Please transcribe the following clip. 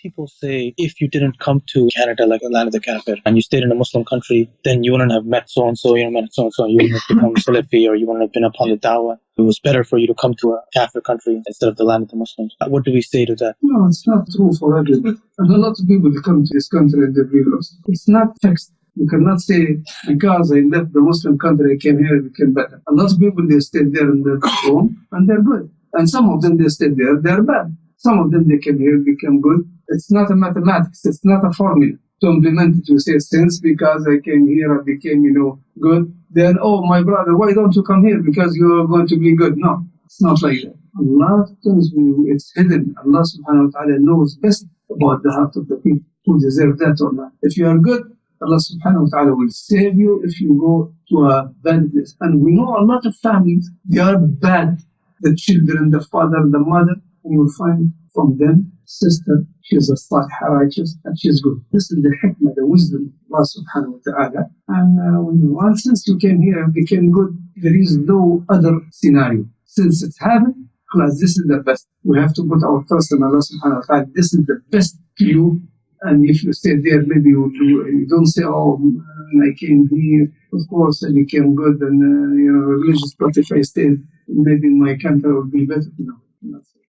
people say if you didn't come to Canada, like the land of the kafir, and you stayed in a Muslim country, then you wouldn't have met so-and-so, you met so-and-so, you wouldn't have become Salafi, or you wouldn't have been upon the da'wah. It was better for you to come to a kafir country instead of the land of the Muslims. What do we say to that? No, it's not true for everybody. And a lot of people come to this country and they be lost. It's not fixed. You cannot say, because I left the Muslim country, I came here, I became better. A lot of people, they stayed there in their home, and they're good. And some of them, they stayed there, they're bad. Some of them, they came here, became good. It's not a mathematics. It's not a formula to implement it. You say, since because I came here, I became, good. Then, oh, my brother, why don't you come here? Because you are going to be good. No, it's not like that. Allah tells me it's hidden. Allah subhanahu wa ta'ala knows best about the heart of the people who deserve that or not. If you are good, Allah subhanahu wa ta'ala will save you if you go to a bad place. And we know a lot of families, they are bad. The children, the father, the mother, and you will find from them, sister, she's a salihah, righteous, and she's good. This is the hikmah, the wisdom of Allah subhanahu wa ta'ala. And since you came here and became good, there is no other scenario. Since it's happened, this is the best. We have to put our trust in Allah subhanahu wa ta'ala. This is the best to you. And if you stay there, maybe you don't say, oh, I came here, of course, I became good and religious, but if I stayed, maybe my country would be better. No, not so.